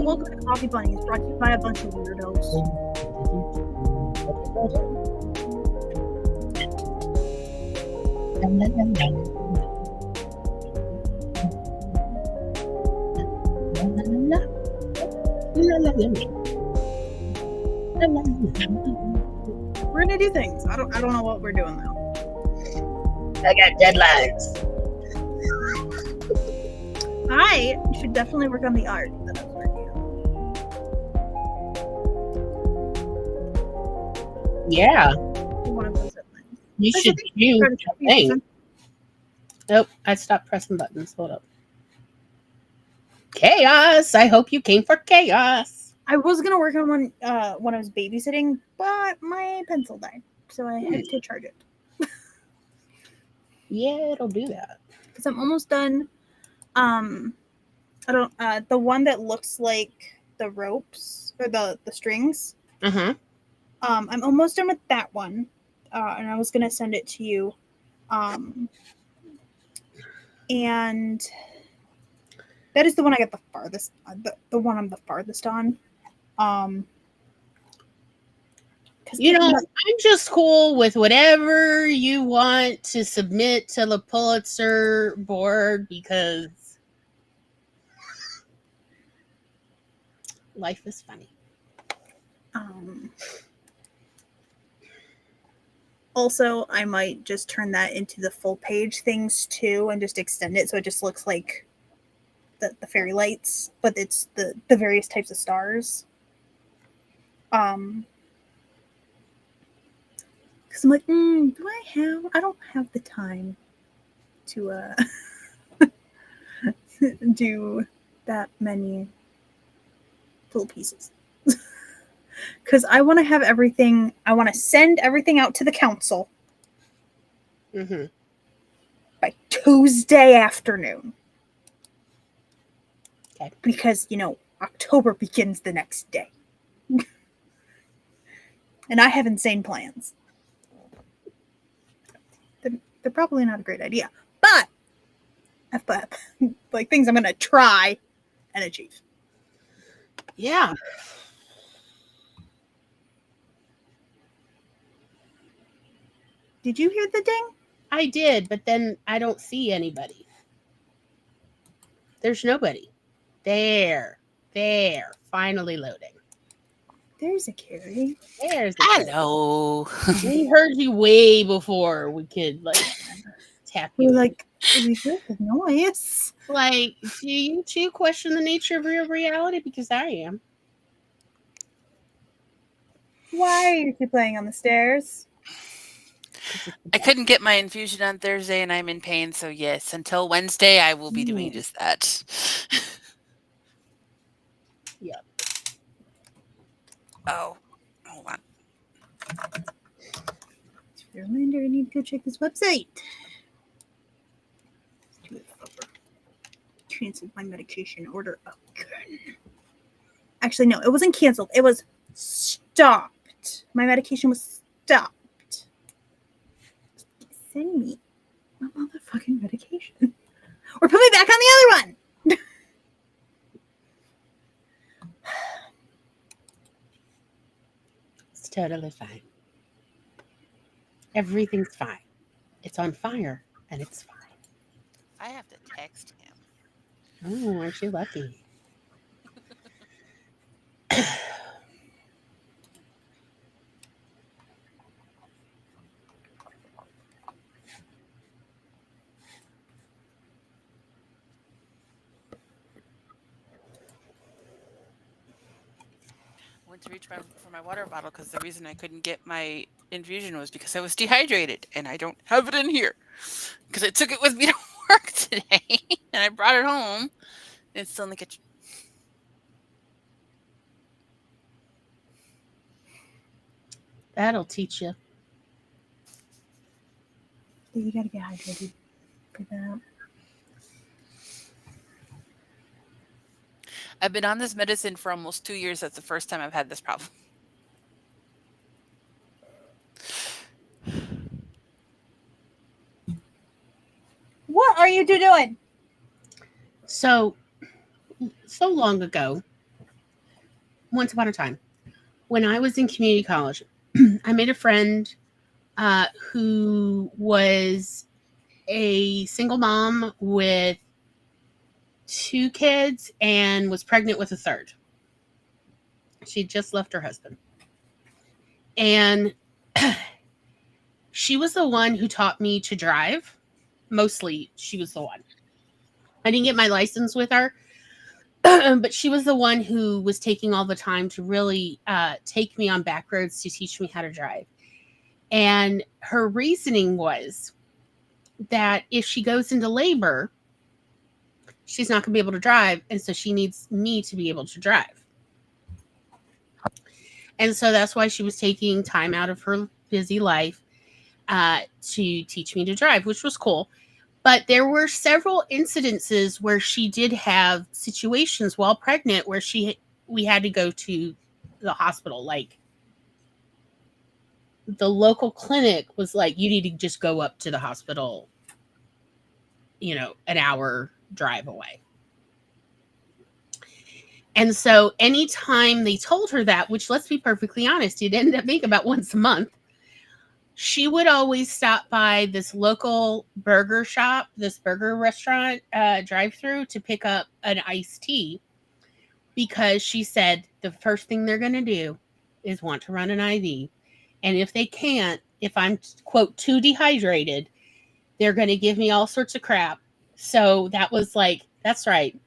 welcome to Coffee Bunnies, brought to you by a bunch of weirdos. We're gonna do things. I don't know what we're doing though. I got deadlines. I should definitely work on the art that I was working on. Yeah. One of those deadlines. You should do the thing. Nope, I stopped pressing buttons. Hold up. Chaos! I hope you came for chaos. I was gonna work on one when I was babysitting, but my pencil died, so I had to charge it. Yeah, it'll do that. Because I'm almost done. I don't. The one that looks like the ropes or the strings. Uh-huh. I'm almost done with that one, and I was gonna send it to you. And that is the one I got the farthest. The one I'm the farthest on. You know, I'm just cool with whatever you want to submit to the Pulitzer board because life is funny. Also, I might just turn that into the full page things too and just extend it so it just looks like the fairy lights, but it's the various types of stars. Because I'm like, I don't have the time to do that many little pieces. Because I want to have everything, I want to send everything out to the council by Tuesday afternoon. Okay. Because, October begins the next day. And I have insane plans. They're probably not a great idea. But like things I'm going to try and achieve. Yeah. Did you hear the ding? I did, but then I don't see anybody. There's nobody. There. Finally loading. There's a Carrie. There's a Hello. We heard you way before we could tap you. We're like, we heard the noise. Like, do you two question the nature of real reality? Because I am. Why are you two playing on the stairs? I couldn't get my infusion on Thursday and I'm in pain, so yes, until Wednesday I will be doing just that. Yep. Oh, hold on. Just a reminder, I need to go check this website. Canceled my medication order again. Actually, no, it wasn't canceled. It was stopped. My medication was stopped. Send me my motherfucking medication. Or put me back on the other one. It's totally fine. Everything's fine. It's on fire, and it's fine. I have to text him. Oh, aren't you lucky? Went to reach for my water bottle because the reason I couldn't get my infusion was because I was dehydrated and I don't have it in here because I took it with me to work today and I brought it home and it's still in the kitchen. That'll teach you. You gotta get hydrated for that. I've been on this medicine for almost 2 years. That's the first time I've had this problem. What are you two doing? So long ago, once upon a time, when I was in community college, I made a friend who was a single mom with 2 kids and was pregnant with a third. She just left her husband. And she was the one who taught me to drive. Mostly, she was the one. I didn't get my license with her, but she was the one who was taking all the time to really take me on back roads to teach me how to drive. And her reasoning was that if she goes into labor, she's not going to be able to drive. And so she needs me to be able to drive. And so that's why she was taking time out of her busy life to teach me to drive, which was cool. But there were several incidences where she did have situations while pregnant where we had to go to the hospital. Like, the local clinic was like, you need to just go up to the hospital, an hour drive away. And so anytime they told her that, which, let's be perfectly honest, it ended up being about once a month, she would always stop by this local burger shop, this burger restaurant drive-through to pick up an iced tea, because she said the first thing they're going to do is want to run an IV. And if they can't, if I'm, quote, too dehydrated, they're going to give me all sorts of crap. So that was like, that's right.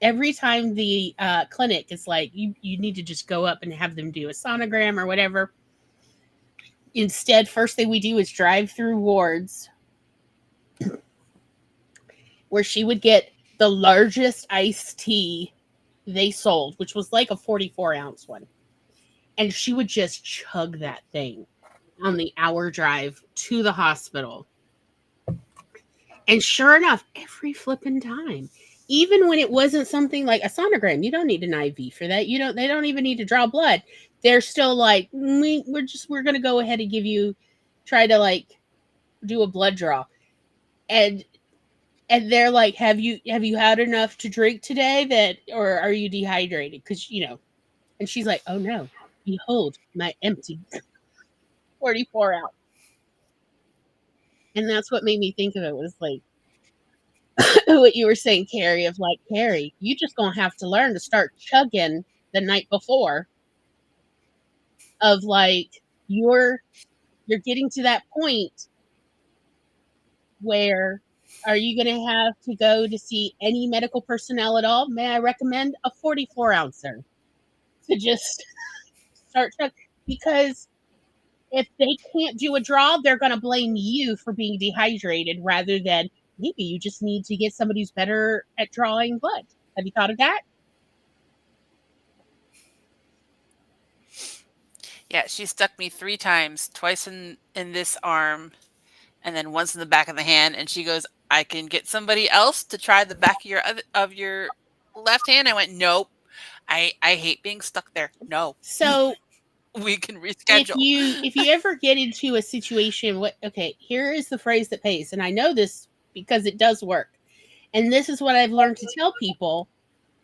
Every time the clinic is like, you need to just go up and have them do a sonogram or whatever. Instead, first thing we do is drive through wards where she would get the largest iced tea they sold, which was like a 44-ounce one. And she would just chug that thing on the hour drive to the hospital. And sure enough, every flipping time, even when it wasn't something like a sonogram, you don't need an IV for that. They don't even need to draw blood. They're still like, we're going to go ahead and try to like do a blood draw. And they're like, have you had enough to drink today, or are you dehydrated? Because, and she's like, oh no, behold my empty 44 ounce. And that's what made me think of it, was like what you were saying, Carrie, of like, Carrie, you just gonna have to learn to start chugging the night before, of like, you're getting to that point where, are you going to have to go to see any medical personnel at all? May I recommend a 44 ouncer to just start chugging? Because if they can't do a draw, they're going to blame you for being dehydrated, rather than maybe you just need to get somebody who's better at drawing blood. Have you thought of that? Yeah, she stuck me 3 times, twice in this arm, and then once in the back of the hand. And she goes, I can get somebody else to try the back of your left hand. I went, nope. I hate being stuck there. No. So we can reschedule. If you ever get into a situation, here is the phrase that pays. And I know this because it does work. And this is what I've learned to tell people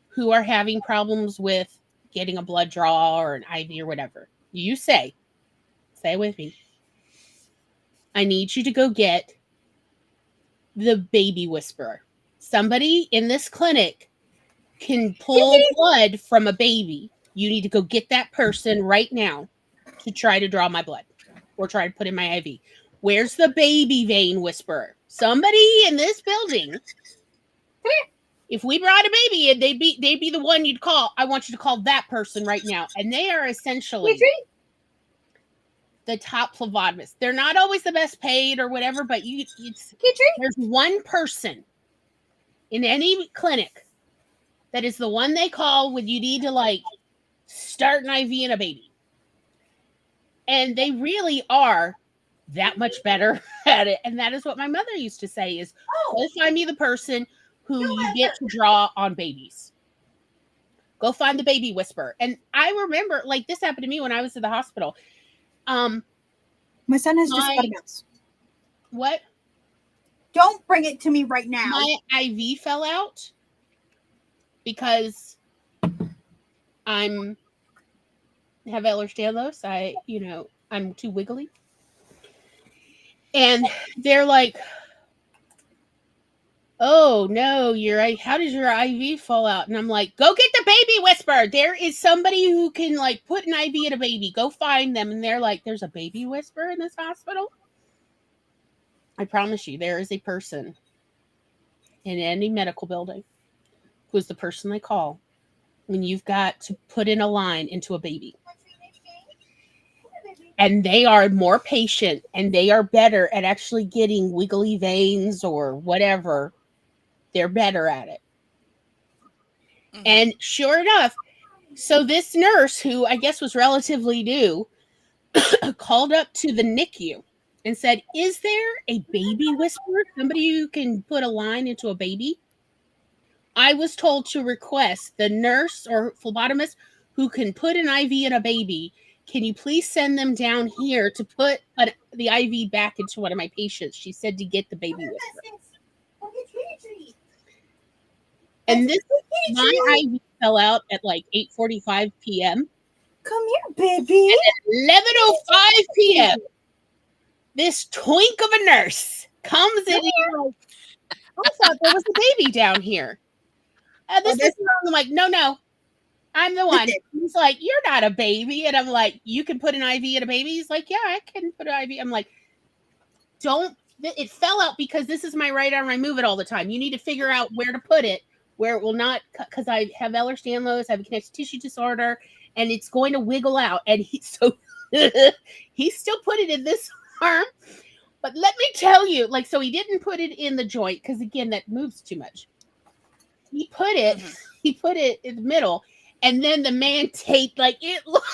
who are having problems with getting a blood draw or an IV or whatever. You say it with me, I need you to go get the baby whisperer. Somebody in this clinic can pull blood from a baby. You need to go get that person right now to try to draw my blood or try to put in my IV. Where's the baby vein whisperer? Somebody in this building. If we brought a baby in, they'd be the one you'd call. I want you to call that person right now. And they are essentially the top phlebotomists. They're not always the best paid or whatever, but there's one person in any clinic that is the one they call when you need to like start an IV in a baby. And they really are that much better at it. And that is what my mother used to say is, go find me the person who you get to draw on babies. Go find the baby whisperer. And I remember, like, this happened to me when I was at the hospital. My son has just got a mouse. What? Don't bring it to me right now. My IV fell out because I'm have Ehlers-Danlos. I'm too wiggly. And they're like, oh no, how does your IV fall out? And I'm like, go get the baby whisperer. There is somebody who can like put an IV in a baby. Go find them. And they're like, there's a baby whisperer in this hospital. I promise you, there is a person in any medical building who is the person they call when you've got to put in a line into a baby. And they are more patient and they are better at actually getting wiggly veins or whatever. They're better at it. Mm-hmm. And sure enough, so this nurse, who I guess was relatively new, called up to the NICU and said, is there a baby whisperer? Somebody who can put a line into a baby? I was told to request the nurse or phlebotomist who can put an IV in a baby. Can you please send them down here to put the IV back into one of my patients? She said to get the baby whisperer. And my IV fell out at like 8:45 p.m. Come here, baby. And at 11:05 p.m., this twink of a nurse comes in here like, I thought there was a baby down here. I'm like, no, I'm the one. He's like, you're not a baby. And I'm like, you can put an IV in a baby? He's like, yeah, I can put an IV. I'm like, it fell out because this is my right arm. I move it all the time. You need to figure out where to put it, where it will not, because I have Ehlers-Danlos, I have a connective tissue disorder, and it's going to wiggle out. And he still put it in this arm. But let me tell you, so he didn't put it in the joint because, again, that moves too much. He put it in the middle, and then the man taped, it looked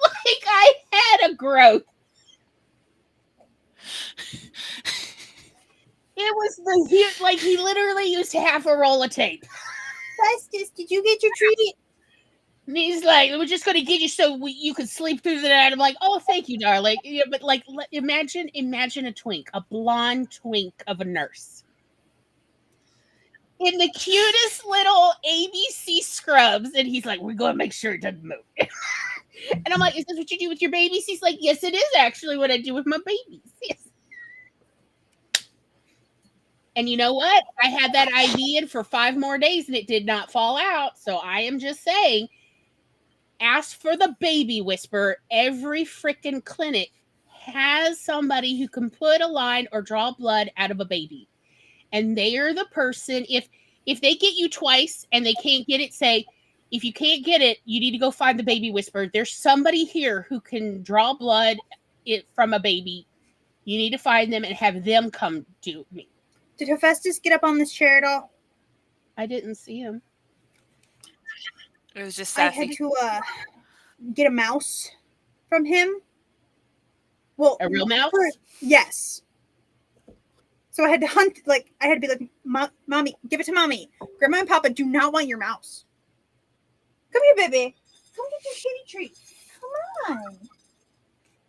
like I had a growth. It was he literally used half a roll of tape. Festus, did you get your treat? And he's like, we're just going to get you so you can sleep through the night. I'm like, oh, thank you, darling. Yeah, but imagine a twink, a blonde twink of a nurse. In the cutest little ABC scrubs. And he's like, we're going to make sure it doesn't move. And I'm like, is this what you do with your babies? He's like, yes, it is actually what I do with my babies. Yes. And you know what? I had that IV in for 5 more days and it did not fall out. So I am just saying, ask for the baby whisperer. Every freaking clinic has somebody who can put a line or draw blood out of a baby. And they are the person, if they get you twice and they can't get it, say, if you can't get it, you need to go find the baby whisperer. There's somebody here who can draw blood from a baby. You need to find them and have them come do me. Did Hephaestus get up on this chair at all? I didn't see him. It was just sassy. I had to get a mouse from him. Well, a real mouse? Yes. So I had to hunt, I had to be like, Mommy, give it to Mommy. Grandma and Papa do not want your mouse. Come here, baby. Come get your kitty treats. Come on.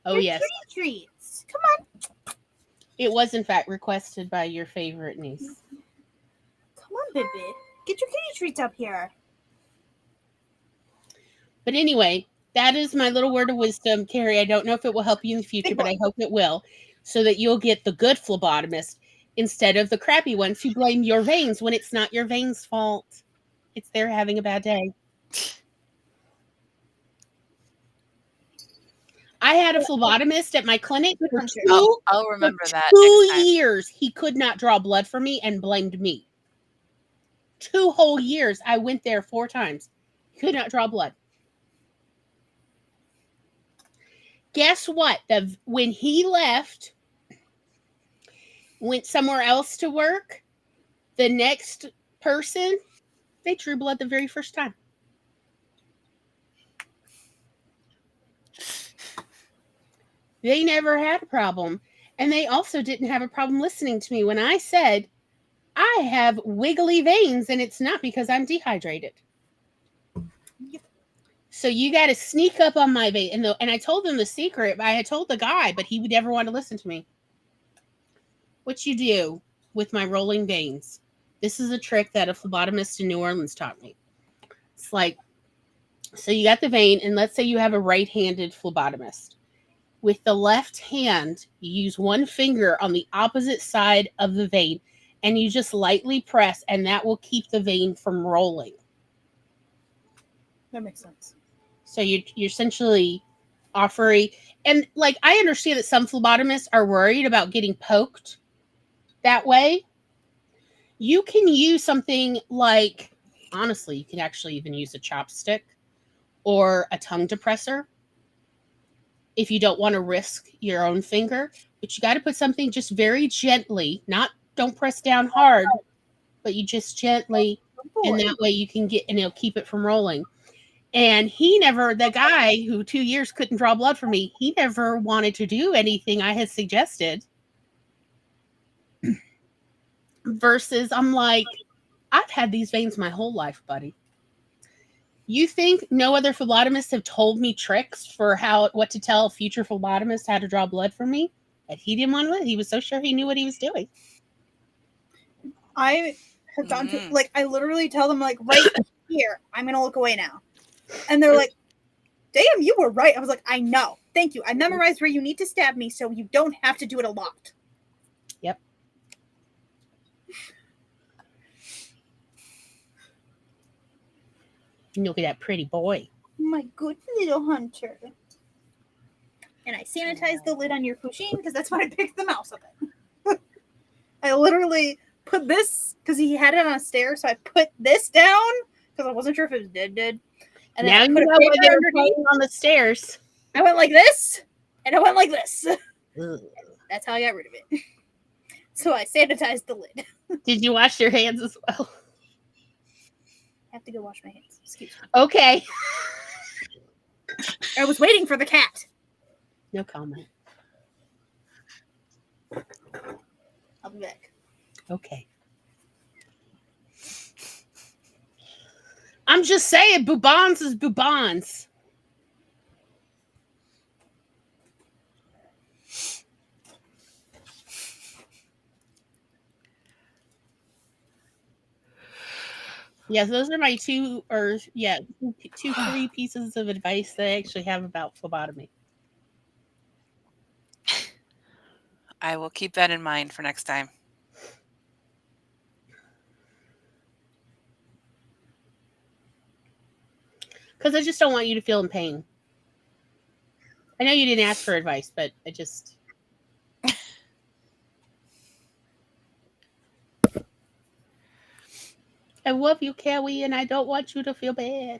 Oh, your yes. Kitty treats. Come on. It was, in fact, requested by your favorite niece. Come on, baby. Get your kitty treats up here. But anyway, that is my little word of wisdom, Carrie. I don't know if it will help you in the future, but I hope it will, so that you'll get the good phlebotomist instead of the crappy ones who blame your veins when it's not your veins' fault. It's they're having a bad day. I had a phlebotomist at my clinic for I'll remember that. 2 years. He could not draw blood for me and blamed me. 2 whole years. I went there 4 times. He could not draw blood. Guess what? When he left, went somewhere else to work, the next person, they drew blood the very first time. They never had a problem. And they also didn't have a problem listening to me when I said, I have wiggly veins and it's not because I'm dehydrated. So you got to sneak up on my vein. And I told them the secret. I had told the guy, but he would never want to listen to me. What you do with my rolling veins. This is a trick that a phlebotomist in New Orleans taught me. It's like So you got the vein, and let's say you have a right-handed phlebotomist. With the left hand, you use one finger on the opposite side of the vein, and you just lightly press, and that will keep the vein from rolling. That makes sense. So you're essentially offering, and like I understand that some phlebotomists are worried about getting poked that way. You can use something like, honestly, you can actually even use a chopstick or a tongue depressor if you don't want to risk your own finger. But you got to put something just very gently, don't press down hard, but you just gently, and that way you can get, and it'll keep it from rolling. And the guy who 2 years couldn't draw blood for me, he never wanted to do anything I had suggested. Versus I'm like, I've had these veins my whole life, buddy. You think no other phlebotomists have told me tricks for what to tell future phlebotomists how to draw blood for me? And he didn't want to. He was so sure he knew what he was doing. I have gone to, like, I literally tell them, like, right here, I'm going to look away now. And they're like, damn, you were right. I was like, I know. Thank you. I memorized where you need to stab me so you don't have to do it a lot. Yep. Look at that pretty boy. My good little hunter. And I sanitized the lid on your cushing because that's what I picked the mouse up in. I literally put this, because he had it on a stair, so I put this down because I wasn't sure if it was dead. And then now I you put know a why paper they're underneath. playing on the stairs. I went like this, and I went like this. That's how I got rid of it. So I sanitized the lid. Did you wash your hands as well? I have to go wash my hands. Excuse me. Okay. I was waiting for the cat. No comment. I'll be back. Okay. I'm just saying, Boubons is Boubons. Yes, those are my two, 3 pieces of advice that I actually have about phlebotomy. I will keep that in mind for next time. Because I just don't want you to feel in pain. I know you didn't ask for advice, but I just... I love you, Kelly, and I don't want you to feel bad.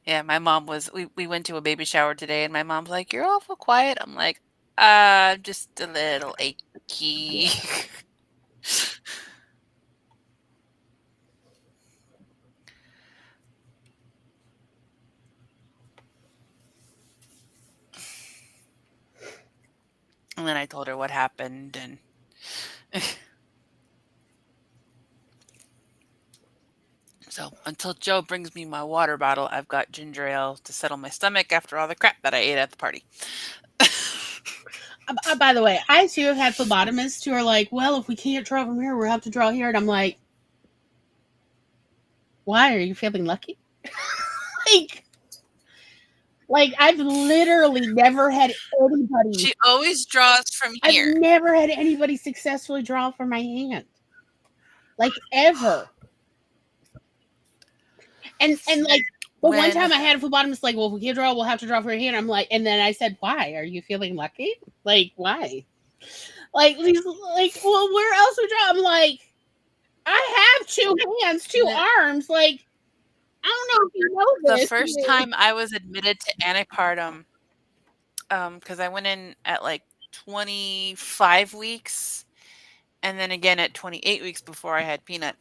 Yeah, my mom was, we went to a baby shower today, and my mom's like, you're awful quiet. I'm like, just a little achy. And then I told her what happened, and so until Joe brings me my water bottle, I've got ginger ale to settle my stomach after all the crap that I ate at the party. By the way, I too have had phlebotomists who are like, well, if we can't draw from here, we'll have to draw here. And I'm like, why? Are you feeling lucky? like I've literally never had anybody. She always draws from here. I've never had anybody successfully draw from my hand. Like ever. And like the one time I had a phlebotomist like, well, if we can't draw, we'll have to draw for your hand. I'm like, and then I said, why? Are you feeling lucky? Like, why? Like, well, where else we draw? I'm like, I have 2 hands, 2 arms. Like, I don't know if you know this. The first time I was admitted to antepartum, because I went in at like 25 weeks, and then again at 28 weeks before I had Peanut.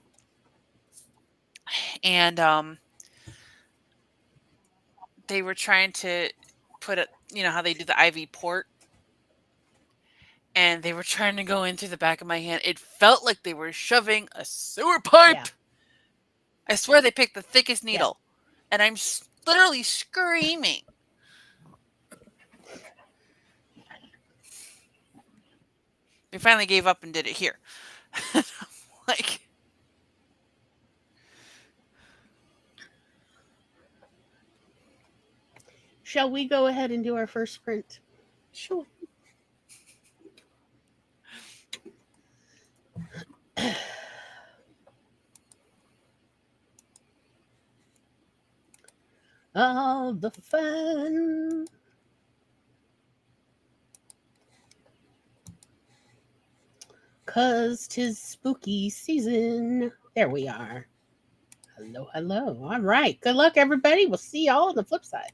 And they were trying to put it, you know how they do the IV port, and they were trying to go in through the back of my hand. It felt like they were shoving a sewer pipe. Yeah. I swear they picked the thickest needle, and I'm literally screaming. We finally gave up and did it here. Like, Shall we go ahead and do our first sprint? Sure. All the fun. Cause 'tis spooky season. There we are. Hello, hello. All right. Good luck, everybody. We'll see y'all on the flip side.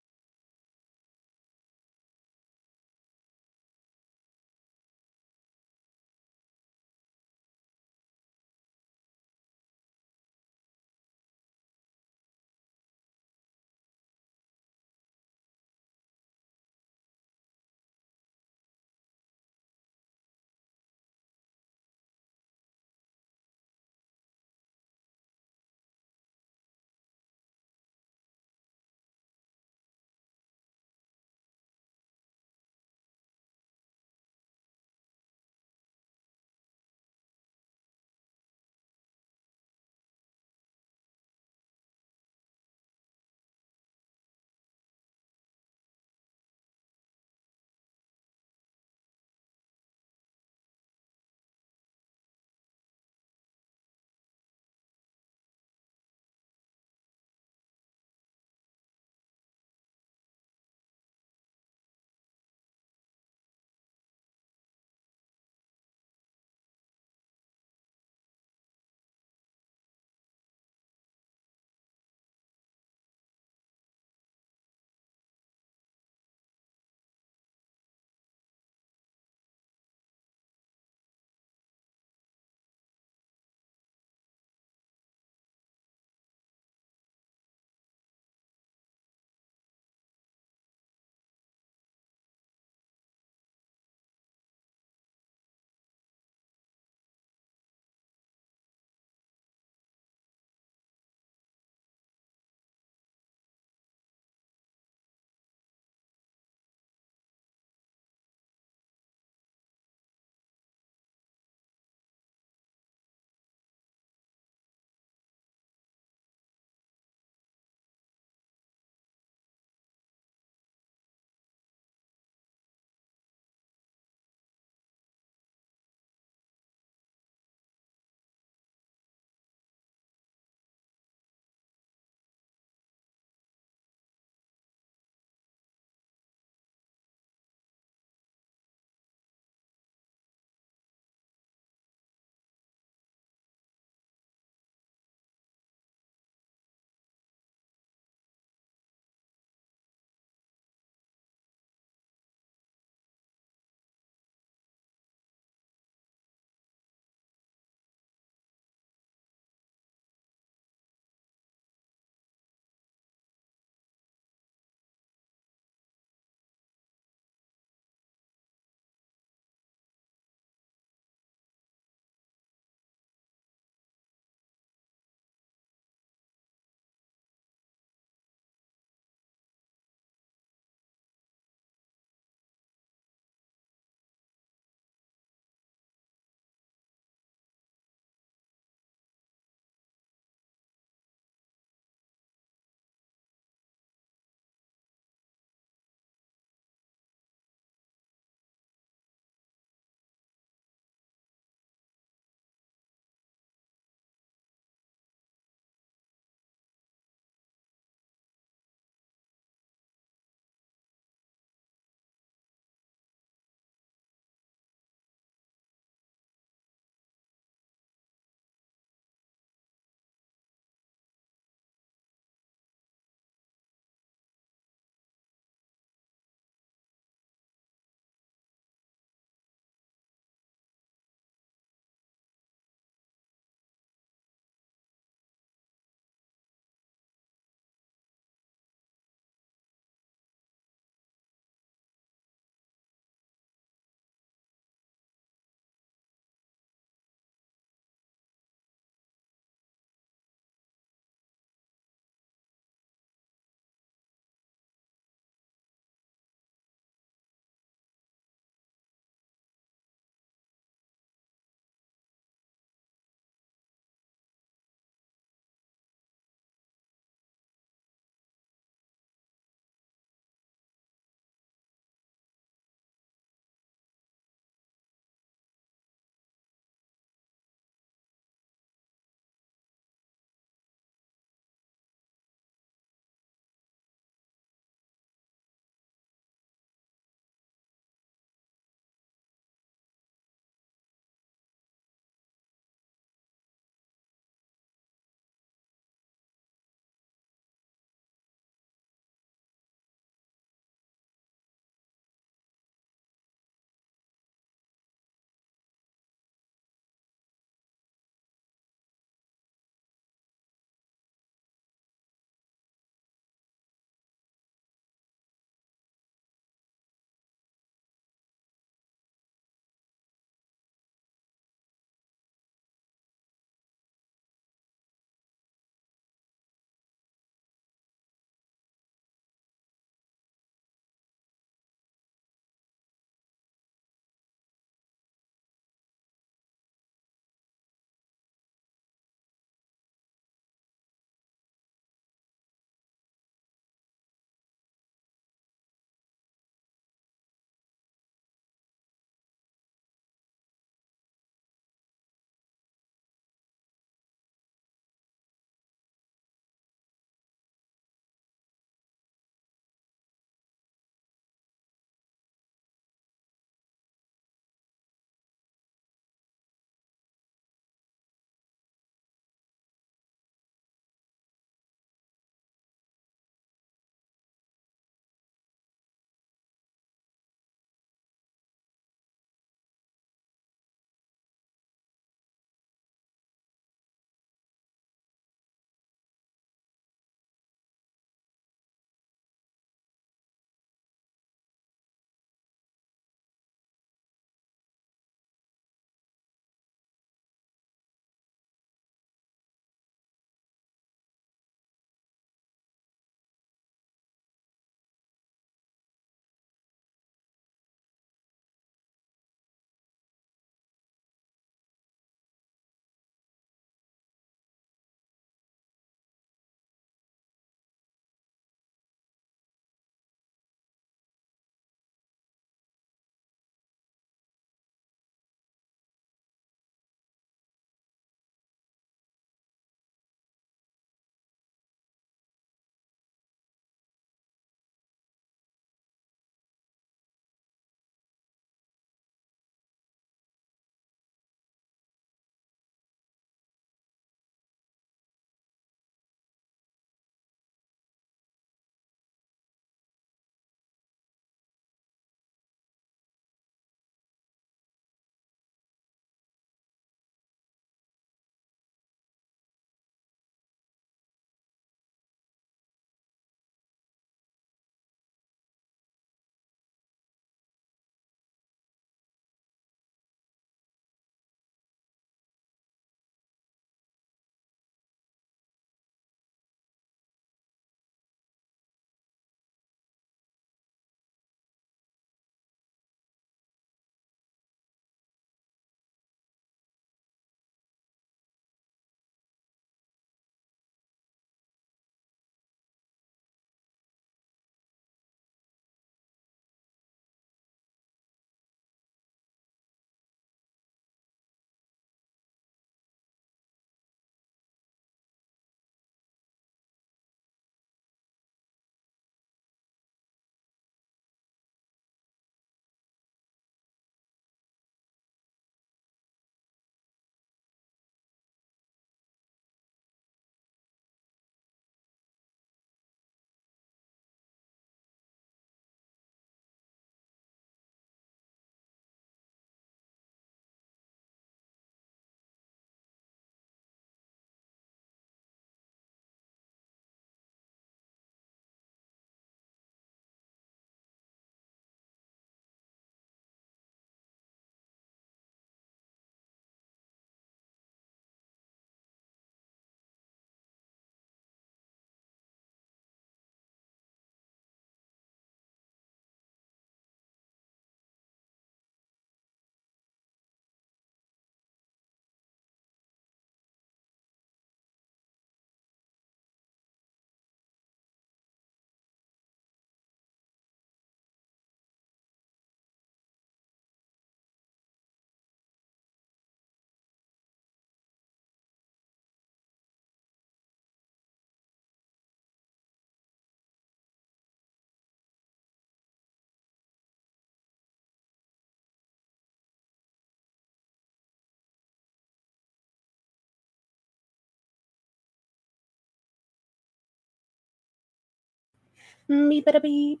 Beep-a-da beep.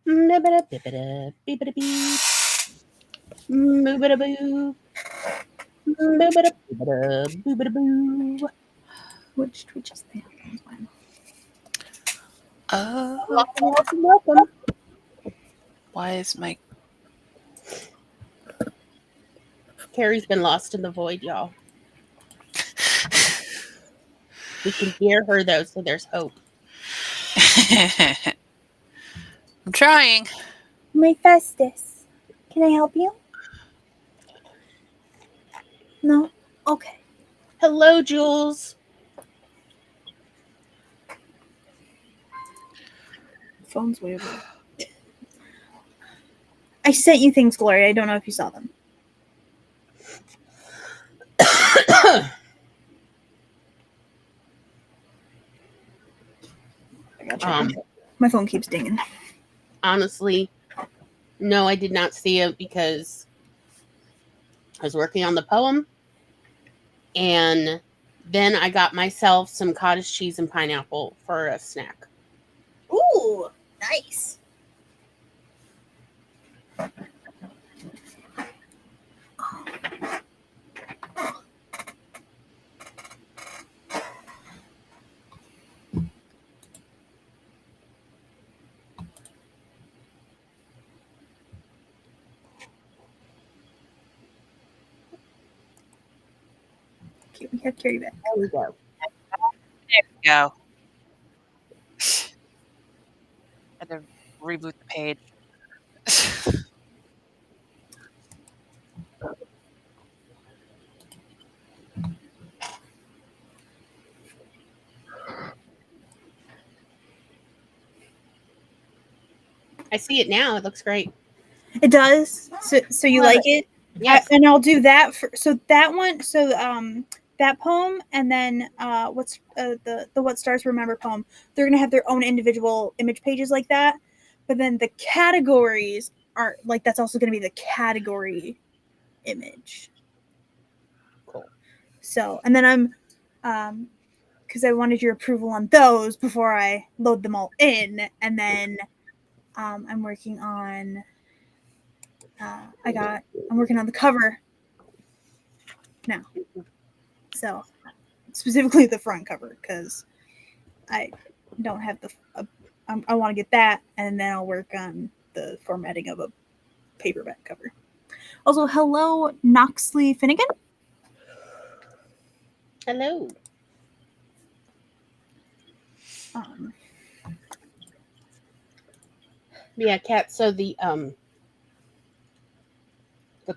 Beep-a-da beep-a-da beep-a-da beep. Boop-a-da boo. Boop-a-da beep-a-da boop-a-da boo. Which Twitch is that? One. Welcome. Why is my Carrie's been lost in the void, y'all. We can hear her though, so there's hope. I'm trying. My Festus. Can I help you? No? Okay. Hello, Jules. Phone's way over. I sent you things, Gloria. I don't know if you saw them. I gotcha. My phone keeps dinging. Honestly, no, I did not see it because I was working on the poem, and then I got myself some cottage cheese and pineapple for a snack. Ooh, nice. Okay, we have Carrie back. There we go. There we go. I had to reboot the page. I see it now. It looks great. It does. So you like it? Yes. And I'll do that for that one. So that poem and then what's the What Stars Remember poem. They're gonna have their own individual image pages like that. But then the categories are like that's also gonna be the category image. Cool. So and then I'm because I wanted your approval on those before I load them all in, and then I'm working on I'm working on the cover now. So specifically the front cover because I don't have the. I want to get that, and then I'll work on the formatting of a paperback cover. Also, hello, Knoxley Finnegan. Hello. Yeah, Kat. So the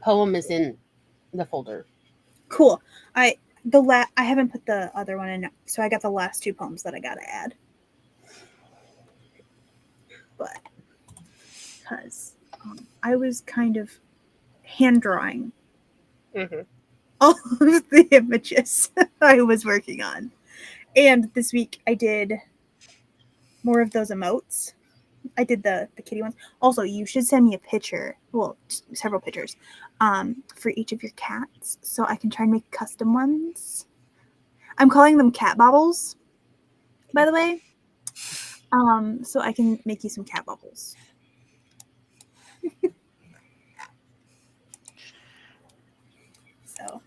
poem is in the folder. Cool. I haven't put the other one in, so I got the last two poems that I gotta add. But because I was kind of hand drawing all of the images I was working on, and this week I did more of those emotes. I did the kitty ones. Also, you should send me a picture. Well, several pictures, for each of your cats, so I can try and make custom ones. I'm calling them cat baubles, by the way. So I can make you some cat bubbles. So,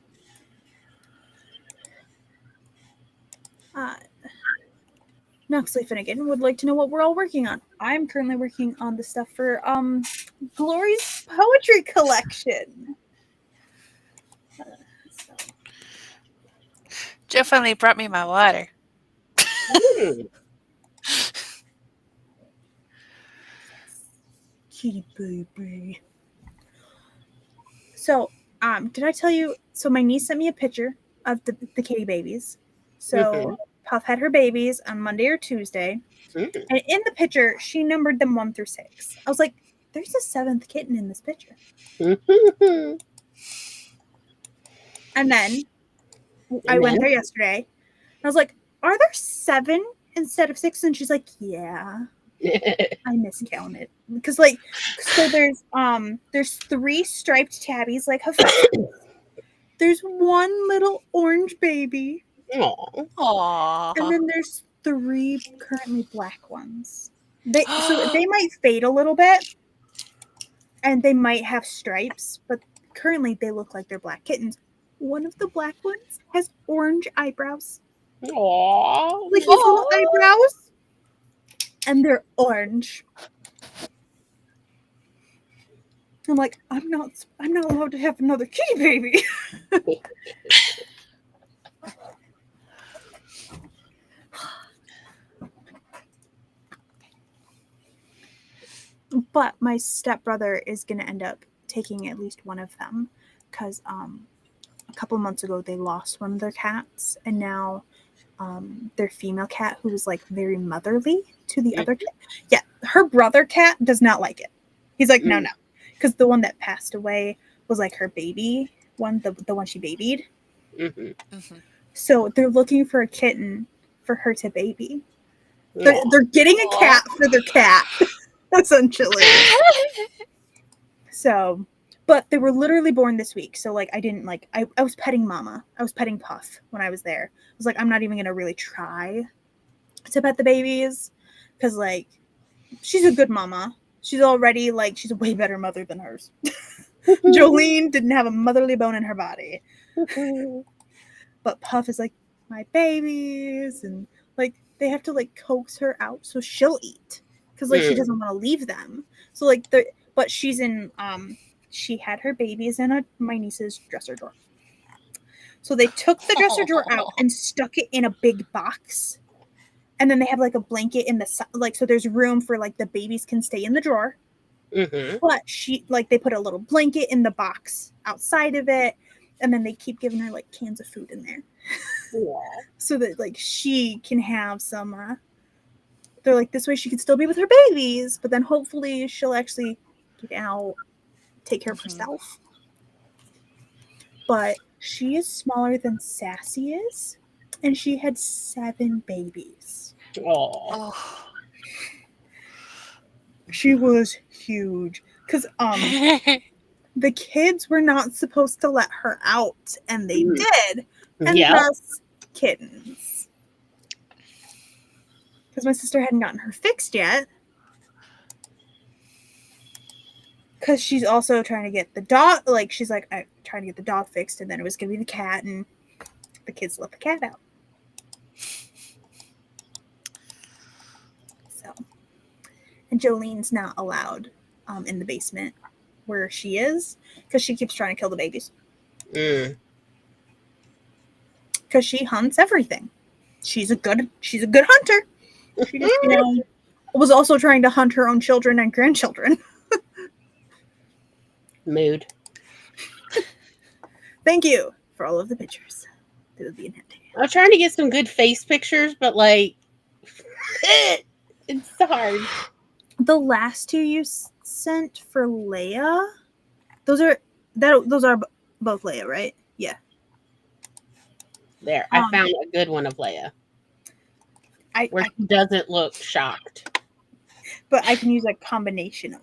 Knoxley Finnegan would like to know what we're all working on. I'm currently working on the stuff for Glory's poetry collection. Joe finally brought me my water. Kitty baby. So, did I tell you? So my niece sent me a picture of the kitty babies. So Puff had her babies on Monday or Tuesday, and in the picture she numbered them 1 through 6. I was like, "There's a 7th kitten in this picture." And then I went there yesterday. And I was like, "Are there 7 instead of 6?" And she's like, "Yeah." I miscounted because so there's 3 striped tabbies like Hephaestus. There's 1 little orange baby. Aww. And then there's 3 currently black ones. They might fade a little bit, and they might have stripes, but currently they look like they're black kittens. One of the black ones has orange eyebrows, Aww. like his little eyebrows, and they're orange. I'm like, I'm not allowed to have another kitty baby. But my stepbrother is going to end up taking at least one of them because a couple months ago they lost one of their cats, and now their female cat, who was like very motherly to the other cat. Yeah, her brother cat does not like it. He's like, no, because the one that passed away was like her baby one, the one she babied. So they're looking for a kitten for her to baby. They're getting a cat for their cat, essentially. So, but they were literally born this week. So like I didn't like I was petting Mama. I was petting Puff when I was there. I was like, I'm not even gonna really try to pet the babies because like she's a good mama. She's already like she's a way better mother than hers. Jolene didn't have a motherly bone in her body. But Puff is like my babies, and like they have to like coax her out so she'll eat because like she doesn't want to leave them. So like but she's in she had her babies in my niece's dresser drawer. So they took the dresser drawer out and stuck it in a big box, and then they have like a blanket in the like so there's room for like the babies can stay in the drawer. But they put a little blanket in the box outside of it, and then they keep giving her like cans of food in there. So that like she can have some they're like this way she can still be with her babies, but then hopefully she'll actually get out, take care of herself. But she is smaller than Sassy is, and she had 7 babies. She was huge because the kids were not supposed to let her out, and they did. And thus kittens. Because my sister hadn't gotten her fixed yet. Because she's also trying to get the dog, like, she's like, I'm trying to get the dog fixed, and then it was going to be the cat, and the kids let the cat out. So, and Jolene's not allowed in the basement where she is, because she keeps trying to kill the babies. Because she hunts everything. She's a good hunter. She just, was also trying to hunt her own children and grandchildren. Mood. Thank you for all of the pictures. They would be in handy. I'm trying to get some good face pictures, but like, it's hard. The last 2 you sent for Leia, those are both Leia, right? Yeah. There, I found a good one of Leia. Where she doesn't look shocked. But I can use a combination of.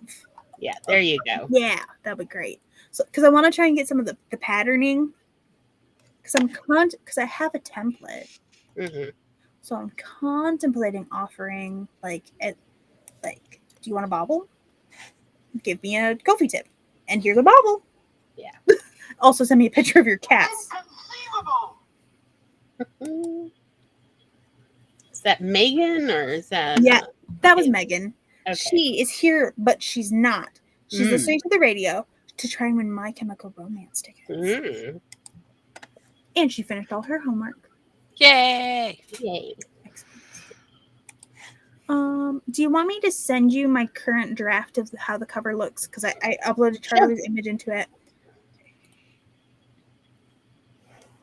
Yeah, there you go. Yeah, that'd be great. So, because I want to try and get some of the patterning. Because I have a template. So I'm contemplating offering do you want a bobble? Give me a Ko-fi tip, and here's a bobble. Yeah. Also, send me a picture of your cats. Is that Megan or is that? Yeah, that was Megan. Okay. She is here, but she's not. She's listening to the radio to try and win My Chemical Romance tickets. And she finished all her homework. Yay! Excellent. Do you want me to send you my current draft of how the cover looks? Because I uploaded Charlie's image into it.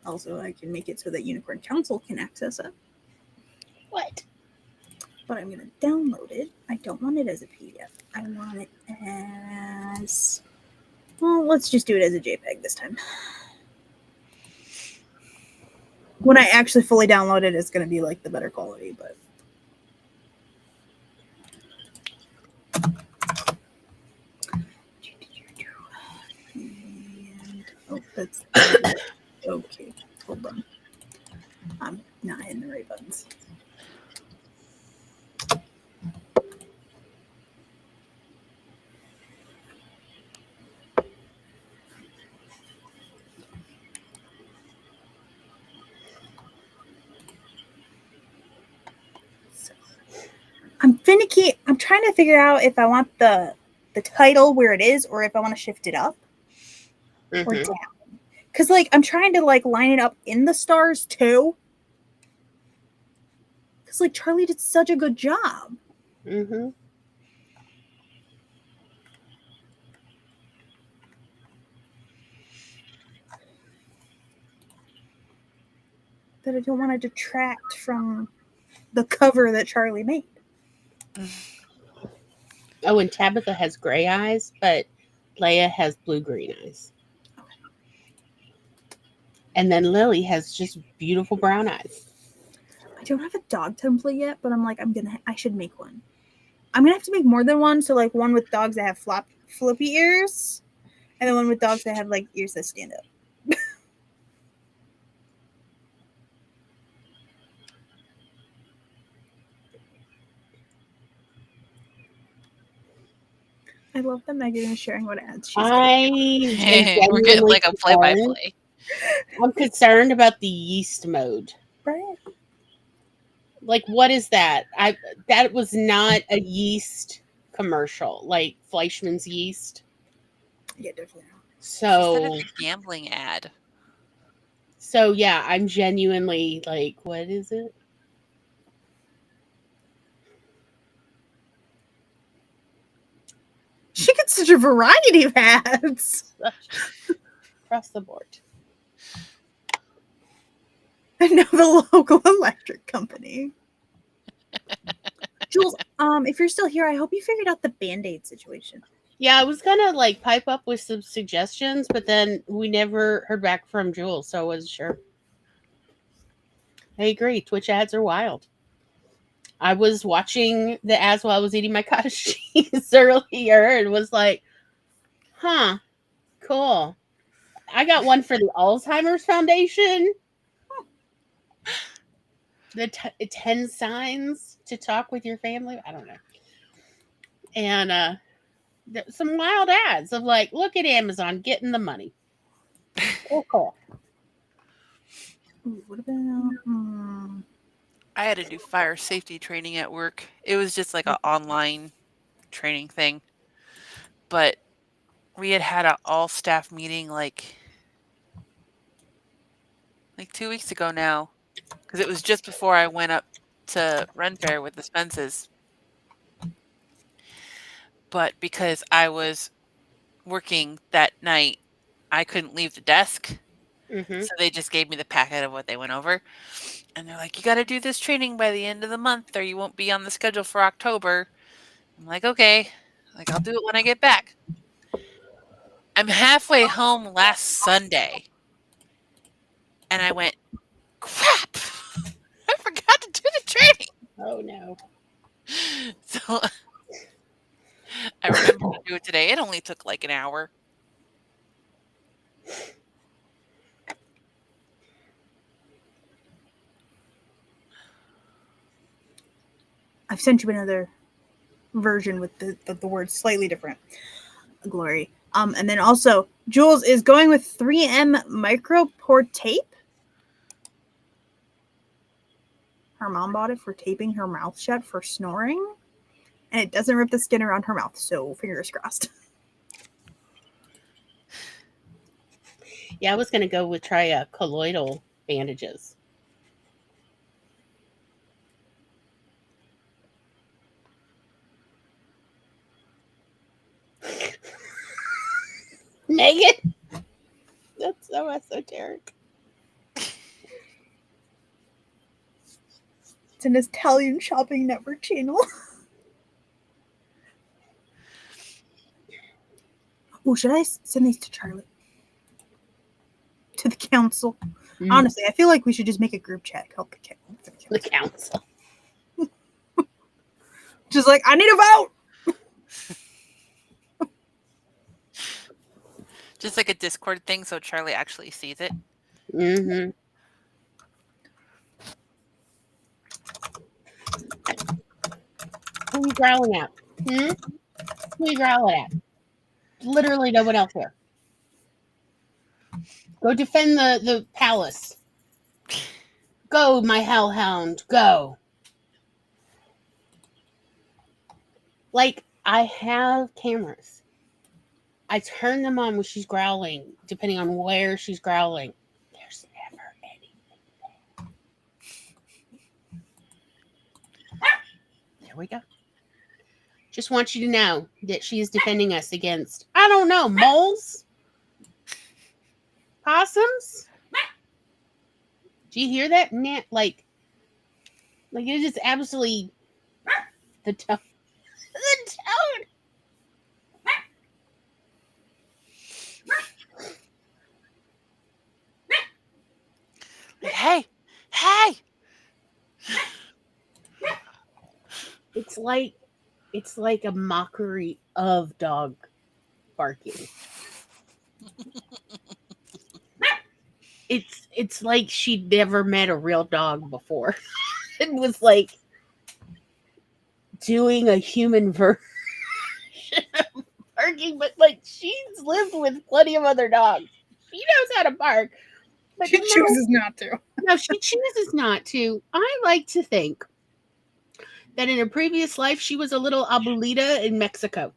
Also, I can make it so that Unicorn Council can access it. What? But I'm going to download it. I don't want it as a PDF. I want it as... Well, let's just do it as a JPEG this time. When I actually fully download it, it's going to be like the better quality, but... And, that's... Okay, hold on. I'm not hitting the right buttons. finicky. I'm trying to figure out if I want the title where it is or if I want to shift it up or Mhm. down. Because, like, I'm trying to, like, line it up in the stars, too. Because, like, Charlie did such a good job. Mhm. That I don't want to detract from the cover that Charlie made. Oh, and Tabitha has gray eyes, but Leia has blue-green eyes. And then Lily has just beautiful brown eyes. I don't have a dog template yet, but I'm like, I should make one. I'm gonna have to make more than one. So, like, one with dogs that have floppy ears, and then one with dogs that have, like, ears that stand up. I love that Megan is sharing what ads she's getting. am We're getting genuinely like a concerned. play-by-play. I'm concerned about the yeast mode. Right? Like, what is that? That was not a yeast commercial, like Fleischmann's yeast. Yeah, definitely not. She said So, it's a gambling ad. so yeah, I'm genuinely like, what is it? She gets such a variety of ads. Across the board. And now the local electric company. Jules, if you're still here, I hope you figured out the Band-Aid situation. Yeah, I was gonna like pipe up with some suggestions, but then we never heard back from Jules, so I wasn't sure. I agree. Twitch ads are wild. I was watching the ads while I was eating my cottage cheese earlier and was like, huh, cool. I got one for the Alzheimer's Foundation. The 10 signs to talk with your family. I don't know. And some wild ads of like, look at Amazon getting the money. Cool. Ooh, what about? I had to do fire safety training at work. It was just like an online training thing. But we had an all staff meeting like 2 weeks ago now. Because it was just before I went up to Ren Fair with the Spences. But because I was working that night, I couldn't leave the desk. Mm-hmm. So they just gave me the packet of what they went over. And they're like, you got to do this training by the end of the month or you won't be on the schedule for October. I'm like, okay. Like, I'll do it when I get back. I'm halfway home last Sunday. And I went, crap. I forgot to do the training. Oh no. So I remember to do it today. It only took like an hour. I've sent you another version with the words slightly different. Glory. And then also, Jules is going with 3M micro pore tape. Her mom bought it for taping her mouth shut for snoring. And it doesn't rip the skin around her mouth, so fingers crossed. Yeah, I was gonna go with try colloidal bandages. Megan, that's so esoteric. It's an Italian shopping network channel. Oh, should I send these to Charlie? To the council? Honestly, I feel like we should just make a group chat called The council. Just like, I need a vote! Just like a Discord thing so Charlie actually sees it. Mm-hmm. Who are you growling at? Who are you growling at? Literally no one else here. Go defend the palace. Go, my hellhound. Go. Like, I have cameras. I turn them on when she's growling, depending on where she's growling. There's never any. There we go. Just want you to know that she is defending us against, I don't know, moles? Possums? Do you hear that? Like it is absolutely the tone. The tone. Hey, hey! It's like a mockery of dog barking. It's like she'd never met a real dog before. It was like doing a human version of barking, but like she's lived with plenty of other dogs. She knows how to bark, but She chooses not to. no, she chooses not to. I like to think that in a previous life she was a little abuelita in Mexico.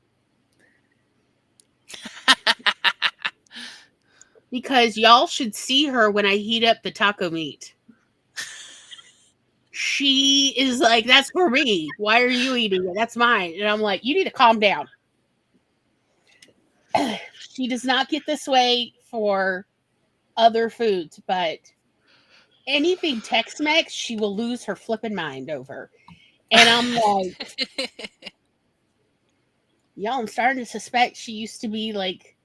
Because y'all should see her when I heat up the taco meat. She is like, that's for me. Why are you eating it? That's mine. And I'm like, you need to calm down. She does not get this way for other foods, but anything Tex-Mex, she will lose her flipping mind over. And I'm like, y'all, I'm starting to suspect she used to be like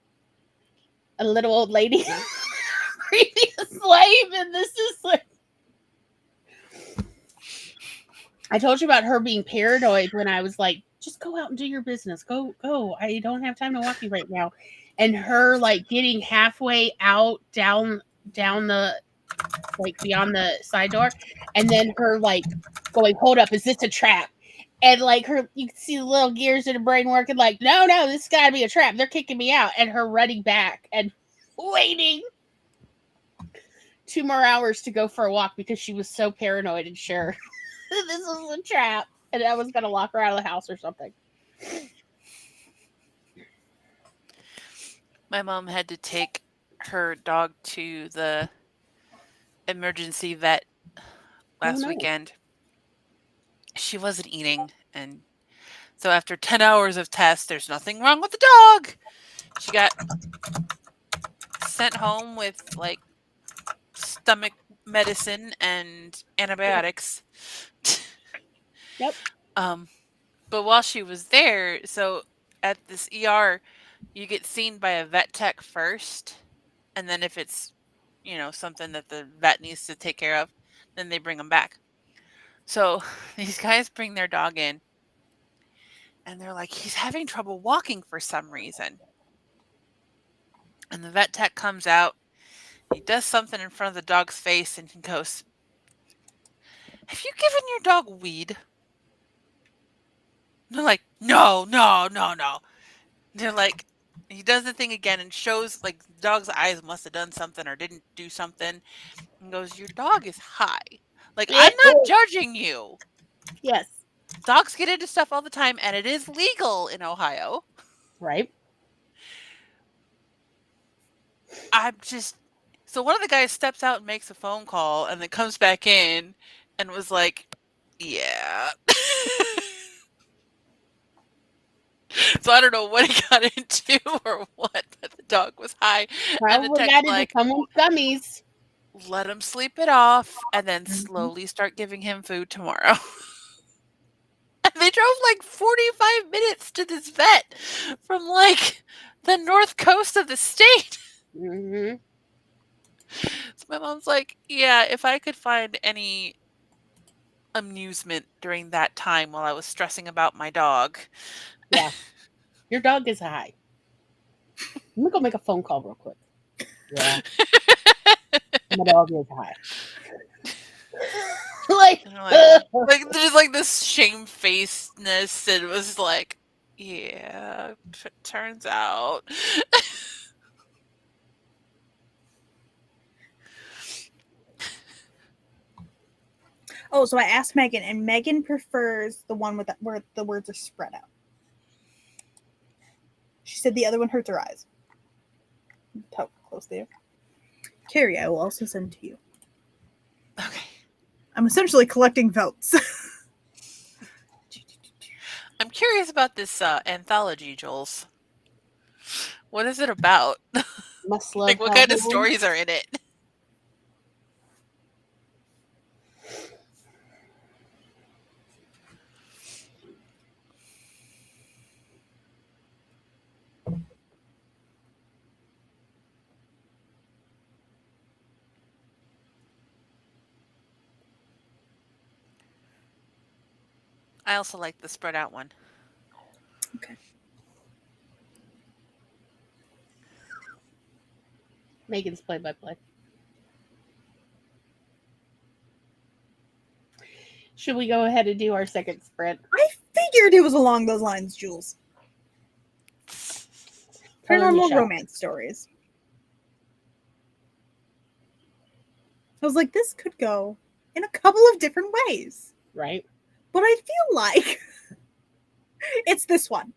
a little old lady previous life, and this is like, I told you about her being paranoid when I was like, just go out and do your business. Go. I don't have time to walk you right now. And her like getting halfway out down the like beyond the side door, and then her like going, hold up, is this a trap? And like her, you can see the little gears in her brain working like, no, this gotta be a trap. They're kicking me out. And her running back and waiting 2 more hours to go for a walk because she was so paranoid and sure this was a trap and I was gonna lock her out of the house or something. My mom had to take her dog to the emergency vet last weekend. She wasn't eating, and so after 10 hours of tests, there's nothing wrong with the dog. She got sent home with like stomach medicine and antibiotics. Yep. But while she was there, so at this ER, you get seen by a vet tech first, and then if it's, something that the vet needs to take care of, then they bring them back. So these guys bring their dog in, and they're like, he's having trouble walking for some reason. And the vet tech comes out, he does something in front of the dog's face, and he goes, have you given your dog weed? And they're like, no. They're like, he does the thing again and shows like the dog's eyes must have done something or didn't do something. And goes, your dog is high. Like, I'm not judging you. Yes. Dogs get into stuff all the time, and it is legal in Ohio. Right. So one of the guys steps out and makes a phone call and then comes back in and was like, yeah. So I don't know what he got into or what, but the dog was high. And the Probably tech's got into like, someone's gummies. let him sleep it off and then slowly start giving him food tomorrow. And they drove like 45 minutes to this vet from like the north coast of the state. Mm-hmm. So my mom's like, yeah, if I could find any amusement during that time while I was stressing about my dog. Yeah. Your dog is high. Let me go make a phone call real quick. Yeah. My dog is high. like there's like this shamefacedness, and it was like, yeah, turns out. Oh, so I asked Megan, and Megan prefers the one where the words are spread out. She said the other one hurts her eyes. Talk close there. Carrie, I will also send to you. Okay. I'm essentially collecting votes. I'm curious about this anthology, Jules. What is it about? Must love Like, what kind of hellhounds. stories are in it? I also like the spread out one. Okay. Megan's play-by-play. Should we go ahead and do our second spread? I figured it was along those lines, Jules. Calling you Paranormal shot. romance stories. I was like, this could go in a couple of different ways. Right? But I feel like it's this one.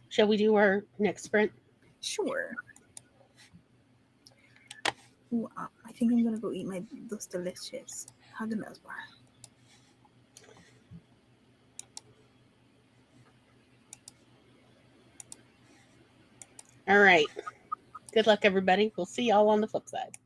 Shall we do our next sprint? Sure. Ooh, I think I'm gonna go eat those delicious Haagen-Dazs bar. All right. Good luck, everybody. We'll see y'all on the flip side.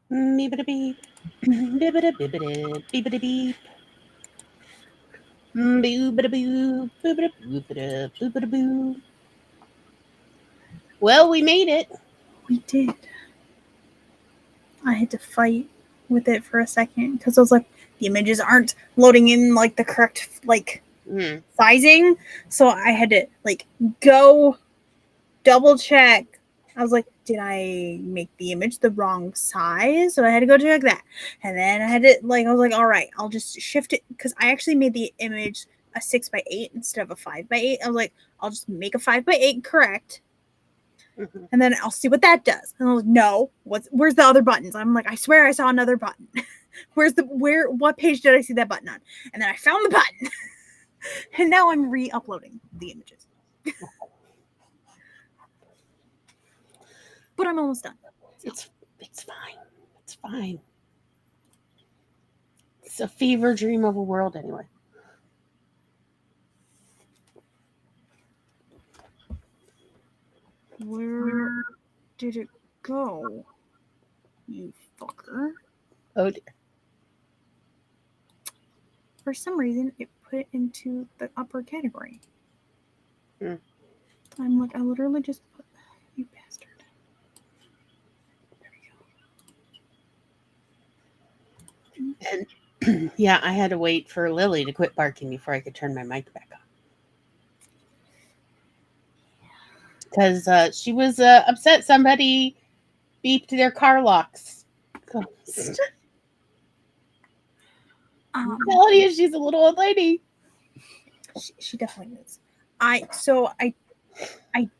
Beep-a-da-beep. Beep-a-da-beep-a-da. Beep-a-da-beep. Boop-a-da-boo. Boop-a-da-boop-a-da. Boop-a-da-boo. Well, we made it. We did. I had to fight with it for a second because I was like, the images aren't loading in like the correct like sizing. So I had to like go double check. I was like, did I make the image the wrong size? So I had to go check that. And then I had to like, I was like, all right, I'll just shift it because I actually made the image a 6x8 instead of a 5x8. I was like, I'll just make a 5x8 correct. And then I'll see what that does. And I was like, no, where's the other buttons? I'm like, I swear I saw another button. What page did I see that button on? And then I found the button. And now I'm re-uploading the images. But I'm almost done. It's fine. It's fine. It's a fever dream of a world anyway. Where did it go? You fucker. Oh dear. For some reason, it put it into the upper category. I'm like, I literally just put, you bastard. There we go. And yeah, I had to wait for Lily to quit barking before I could turn my mic back on. Because she was upset somebody beeped their car locks. Melody is, she's a little old lady. She definitely is. I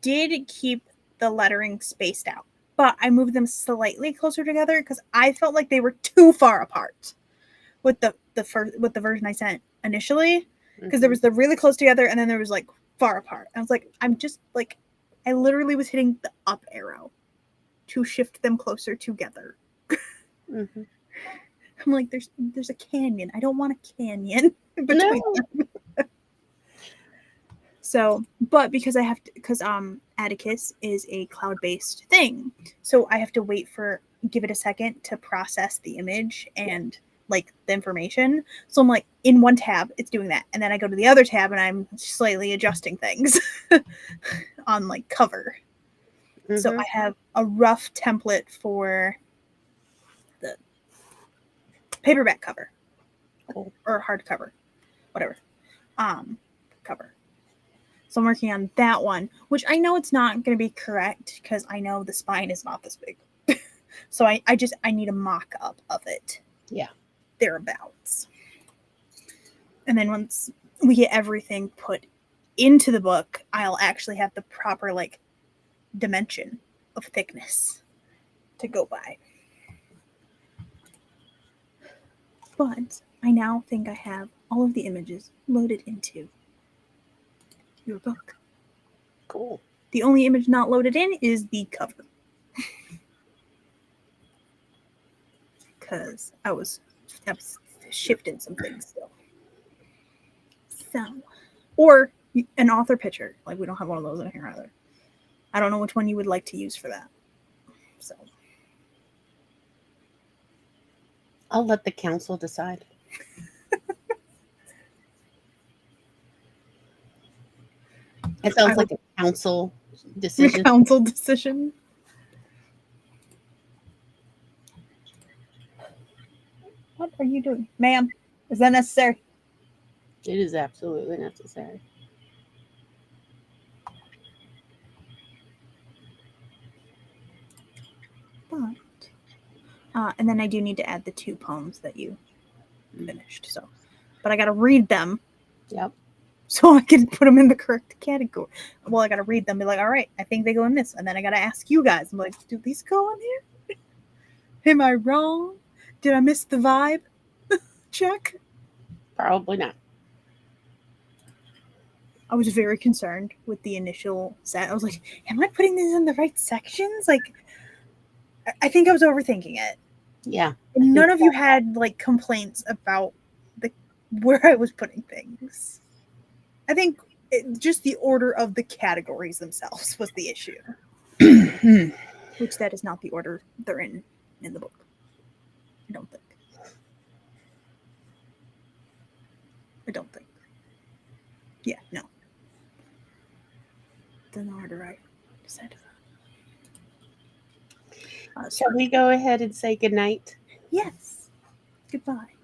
did keep the lettering spaced out, but I moved them slightly closer together because I felt like they were too far apart with the version I sent initially. Because there was the really close together and then there was like far apart. I was like, I'm just like, I literally was hitting the up arrow to shift them closer together. I'm like, there's a canyon. I don't want a canyon between them. So, but because I have to, because Atticus is a cloud-based thing, so I have to give it a second to process the image and like the information. So I'm like, in one tab, it's doing that, and then I go to the other tab and I'm slightly adjusting things on like cover. So I have a rough template for the paperback cover or hardcover, whatever, cover. So I'm working on that one, which I know it's not going to be correct because I know the spine is not this big. So I need a mock-up of it. Yeah. Thereabouts. And then once we get everything put into the book, I'll actually have the proper like dimension of thickness to go by. But I now think I have all of the images loaded into your book. Cool. The only image not loaded in is the cover. Because I was shifting some things still. So, or an author picture. Like, we don't have one of those in here either. I don't know which one you would like to use for that. So, I'll let the council decide. It sounds like a council decision. A council decision. What are you doing? Ma'am, is that necessary? It is absolutely necessary. But, and then I do need to add the 2 poems that you finished. So, but I got to read them. Yep. So I can put them in the correct category. Well, I got to read them. Be like, all right, I think they go in this. And then I got to ask you guys. I'm like, do these go in here? Am I wrong? Did I miss the vibe? Check. Probably not. I was very concerned with the initial set. I was like, am I putting these in the right sections? Like, I think I was overthinking it. Yeah. And none of you had like complaints about where I was putting things. I think just the order of the categories themselves was the issue. Which that is not the order they're in the book. I don't think. I don't think. Yeah, no. Don't know how to write. Said. Shall we go ahead and say goodnight? Yes. Goodbye.